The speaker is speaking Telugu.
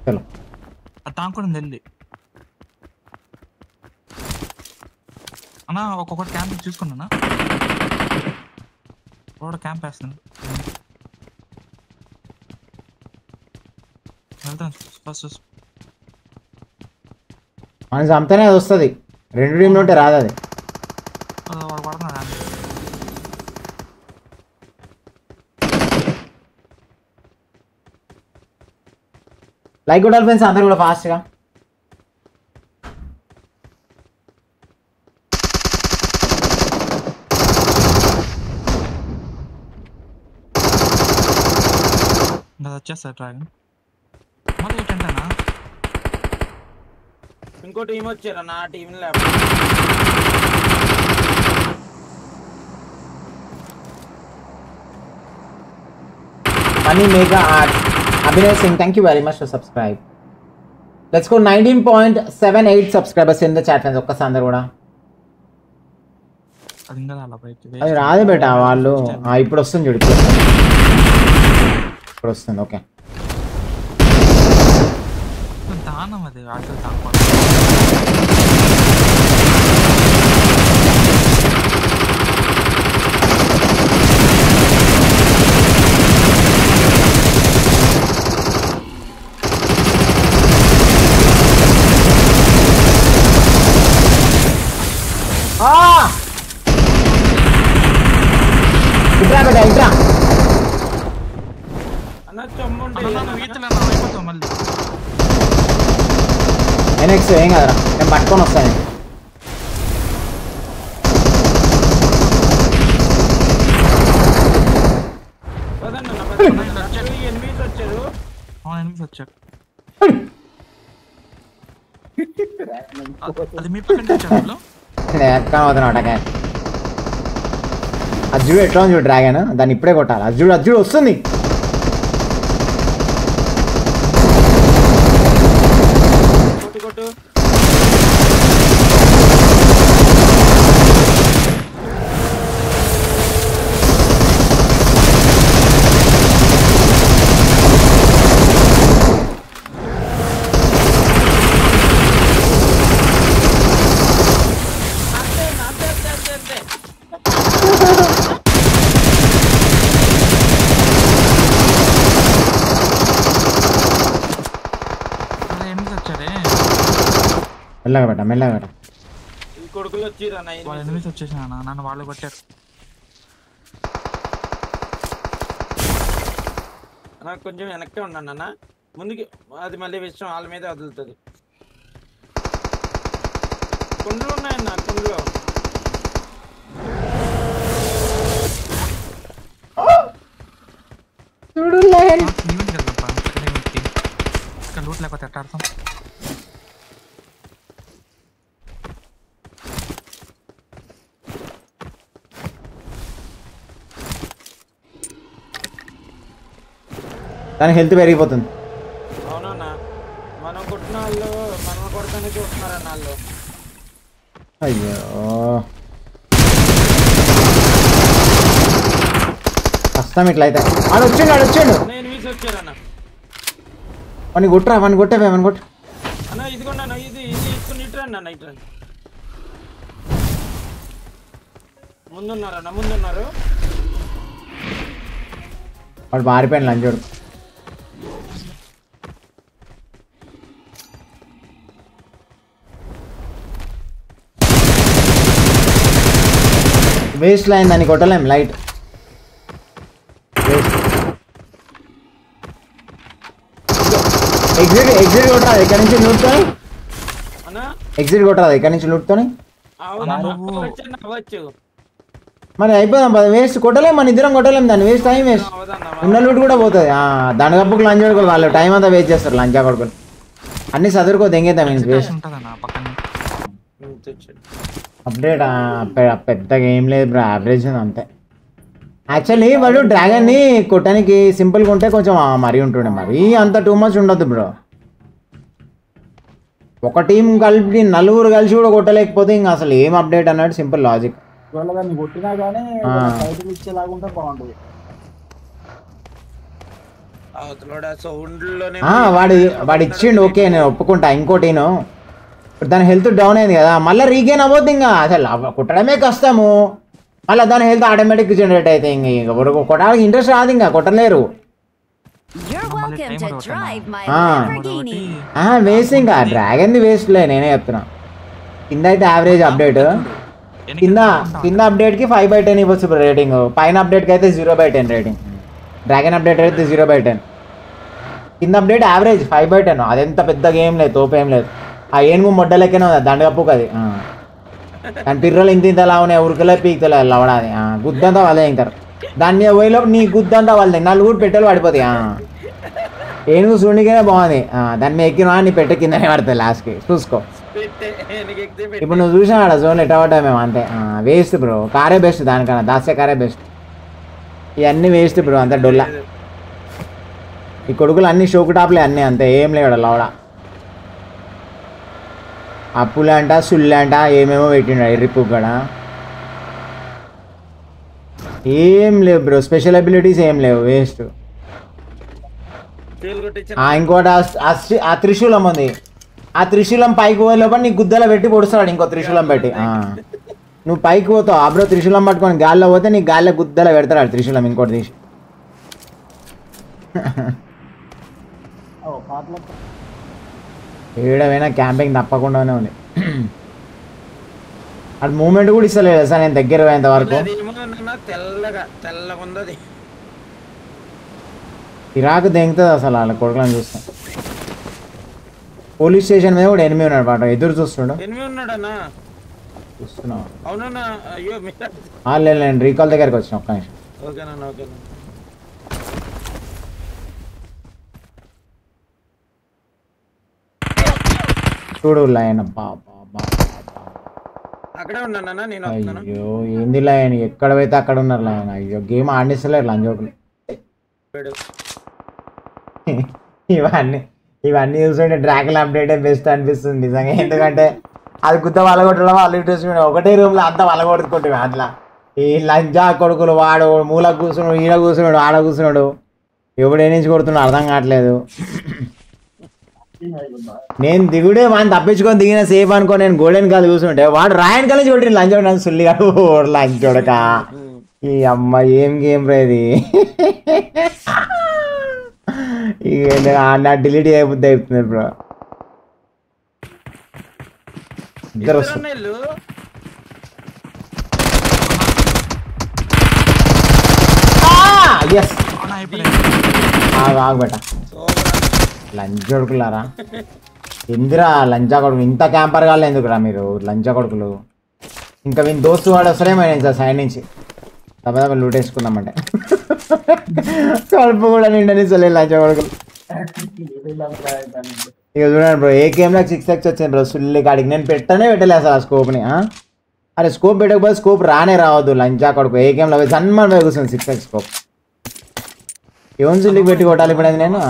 చలో తాంకొని వెళ్ళి అన్నా ఒక్కొక్కటి క్యాంప్ చూసుకున్నా రోడ్ క్యాంప్ వేస్తున్నాను వెళ్తాను ఫస్ట్ మనం చంపితేనే అది వస్తుంది 2 టీంలు ఉంటే రాదు అది వాడు పడుతున్నాడు లైక్ కొట్టాలి ఫ్రెండ్స్ అందరు కూడా ఫాస్ట్గా ఇంకా వచ్చేస్తారు డ్రాగన్ మళ్ళీ ఏంటంటేనా ఇంకో టీం వచ్చారా నా team Money Mega Art. Abhinay Singh, thank you very much for subscribe. Let's go 19.78 subscribers in the chat friends. ఒక్కసారి అందరు కూడా అది రాదే బేటా వాళ్ళు ఇప్పుడు వస్తుంది చూడు ఇప్పుడు వస్తుంది ఓకే దానం అది ఇట్రా బేటా ఇట్రా మళ్ళీ ఎనెక్స్ ఏం కదరా నేను పట్టుకొని వస్తాను వచ్చారు అది మీ పక్కన ఎక్కడవుతున్నా అటకే అజ్జుడు ఎట్లా ఉంది చూడు డ్రాగన్ దాన్ని ఇప్పుడే కొట్టాలి అజ్జుడు వస్తుంది మెల్లగా పెట్ట కొడుకులు వచ్చిరా వాళ్ళ ఎనిమిస్ వచ్చేసిన నన్ను వాళ్ళు కొట్టారు నాకు కొంచెం వెనక్కే ఉన్నాను అన్న ముందుకి అది మళ్ళీ విషయం వాళ్ళ మీద వదులుతుంది కుండలు ఉన్నాయన్న కుండలో లూట్ లేకపోతే ఎట్లా ఆడతాం దాని హెల్త్ పెరిగిపోతుంది అవునన్నా మనం కొట్టిన వాళ్ళు మనం కొడతానే చూస్తున్నారన్న వాళ్ళు అయ్యో కష్టం ఇట్లయితే ఆడు వచ్చిండు నేను వీసి వచ్చారన్న వాడిని కొట్టరా వాడిని కొట్టే అన్న ఇదిగోండి ఇది తీసుకుని ఇట్రండి అన్న ఇట్రండి ముందున్నారు వాడు మారిపోయాను లంచోడు వేస్ట్ లైన్ దాన్ని కొట్టలేం లైట్ ఎగ్జిట్ కొట్టరాదు ఇక్కడ నుంచి లూట్తోని ఎగ్జిట్ కొట్టరాదు ఇక్కడ నుంచి లూట్తోని మరి అయిపోదాం వేస్ట్ కొట్టలేం మన ఇద్దరం కొట్టలేం దాన్ని వేస్ట్ టైం వేస్ట్ ఉన్న లూట్ కూడా పోతుంది దాని కప్పుకు లంచ్ కొడుకోవాలి వాళ్ళు టైం అంతా వేస్ట్ చేస్తారు లంచా కొడుకుని అన్ని చదువుకో దెంగేద్దాం ఇంక వేస్ట్ అప్డేట్ పెద్దగా ఏం లేదు బ్రో యావరేజ్ అంతే యాక్చువల్లీ వాడు డ్రాగన్ని కొట్టడానికి సింపుల్గా ఉంటే కొంచెం మరీ ఉంటుండే మరి అంత టూ మచ్ ఉండదు బ్రో ఒక టీం కలిపి నలుగురు కలిసి కూడా కొట్టలేకపోతే ఇంకా అసలు ఏం అప్డేట్ అన్నట్టు సింపుల్ లాజిక్ కొట్టినా కానీ ఇచ్చేలాగుంటే బాగుంటుంది అవతలోడు ఆ సౌండ్లోనే వాడు ఇచ్చిండు, ఓకే నేను ఒప్పుకుంటా. ఇంకోటి ఇప్పుడు దాని హెల్త్ డౌన్ అయింది కదా, మళ్ళీ రీగెయిన్ అవ్వద్దు. ఇంకా అసలు కొట్టడమే కష్టము, మళ్ళీ దాని హెల్త్ ఆటోమేటిక్ జనరేట్ అయితే ఇంక కొట్టడానికి ఇంట్రెస్ట్ రాదు, ఇంకా కొట్టలేరు. వేస్ట్, ఇంకా డ్రాగన్ది వేస్ట్లే, నేనే చెప్తున్నా. కింద అయితే యావరేజ్ అప్డేట్, కింద అప్డేట్కి 5/10 ఇవ్వచ్చు రేటింగ్, పైన అప్డేట్కి అయితే 0/10 రేటింగ్. డ్రాగన్ అప్డేట్ అయితే 0/10, కింద అప్డేట్ యావరేజ్ 5/10. అదెంత పెద్ద గేమ్ లేదు, తోపేం లేదు. ఆ ఏనుగు మొడ్డలెక్కనే ఉంది దండగప్పుకు అది. దాని పిర్రలు ఇంతలా ఉన్నాయి, ఉరికలే పీకుతలే లవడాది, గుద్దంతా వాళ్ళే ఇంటారు. దాని మీద పోయేలోపు నీ గుద్దంతా వాళ్ళది, నలుగురు పెట్టెలు పడిపోతాయి. ఏనుగు చూడనికనే బాగుంది, దాని మీద ఎక్కినా నీ పెట్టె కిందనే పడుతుంది లాస్ట్కి, చూసుకో. ఇప్పుడు నువ్వు చూసినా ఆడ జోన్లు ఎట్ట పడ్డా మేము, అంతే. వేస్ట్ బ్రో, కారే బెస్ట్ దానికన్నా, దాస్య కారే బెస్ట్. ఇవన్నీ వేస్ట్ బ్రో, అంతే డొల్లా. ఈ కొడుకులు అన్ని షోకు టాప్లే అన్నీ, అంతే ఏం లేడు లవడ. అప్పులంట సుళ్ళంట ఏమేమో పెట్టిండు ఎర్రిప్పు కూడా. ఏం లేవు బ్రో, స్పెషల్ అబిలిటీస్ ఏం లేవు, వేస్ట్. ఇంకోటి ఆ త్రిశూలం ఉంది, ఆ త్రిశూలం పైకి పోయే లోపల నీ గుద్దలో పెట్టి పొడుస్తాడు ఇంకో త్రిశూలం పెట్టి. నువ్వు పైకి పోతావు అబ్రో, త్రిశూలం పట్టుకొని గాల్లో పోతే నీ గాల్లో గుద్దలో పెడతాడు త్రిశూలం ఇంకోటి తీసి. ఏడవైనా క్యాంపింగ్ తప్పకుండానే ఉంది. అది మూమెంట్ కూడా ఇస్తలేదు సార్ నేను దగ్గర పోయేంత వరకు. ఇరాక్ దెంగుతుంది అసలు వాళ్ళ కొడుకులను చూస్తాం. పోలీస్ స్టేషన్ మీద కూడా ఎనిమి ఉన్నాడు పాట, ఎదురు చూస్తున్నాడు. లేదు నేను రీకాల్ దగ్గరికి వచ్చిన, ఒక్క నిమిషం. చూడు లైన్, అయ్యో ఏంది లైన్, ఎక్కడ పోతే అక్కడ ఉన్నారు లైన్. అయ్యో గేమ్ ఆడిస్తలేరు లంజోకులు. ఇవన్నీ చూస్తుంటే డ్రాగన్ అప్డేట్ బెస్ట్ అనిపిస్తుంది నిజంగా. ఎందుకంటే అది గుద్ద వలగొట్టడం, వాళ్ళు ఇంట్రెస్ట్ ఒకటే రూమ్లో అంతా వలగొట్టుకుంటాం. అట్లా ఈ లంజా కొడుకులు వాడు మూల కూర్చున్నాడు, ఈడ కూర్చున్నాడు, ఆడ కూర్చున్నాడు, ఎవడు నుంచి కొడుతున్నాడు అర్థం కావట్లేదు. నేను దిగుడే వాడిని తప్పించుకొని దిగిన సేఫ్ అనుకో, నేను గోల్డెన్ కాల్ కూర్చుంటే వాడు రాయన్ కాలేజ్ కొట్టి లంచోడు నన్ను సుల్లిగా లంచోడక. ఈ అమ్మ ఏం గేమ్ రేది, నా డిలీట్ అయిపోద్ది అయిపోతుంది బ్రో. ఇద్దరు వస్తుంది. ఆగుబెట్ట లంచోడుకులారా, ఎందురా లంచా కొడుకు, ఇంత క్యాంపర్ కాలే ఎందుకురా మీరు లంచా కొడుకులు. ఇంకా వీని దోస్తు వాడు వస్తారేమైనా సార్ సైడ్ నుంచి తప్ప లూట్ వేసుకుందామంటే కడుపు కూడా నిండనిస్తలే లంచా కొడుకులు. ఇక చూడండి బ్రో, ఏ గేమ్లో 6x వచ్చింది బ్రో సుల్లి కాడికి. నేను పెట్టలే అసలు ఆ స్కోప్ని. అరే స్కోప్ పెట్టకపోతే స్కోప్ రానే రావద్దు లంచా కొడుకు. ఏ గేమ్లో సన్మాన్ కూర్చుంది 6x స్కోప్. ఏం సుల్లికి పెట్టి కొట్టాలి ఇప్పుడు అది నేను.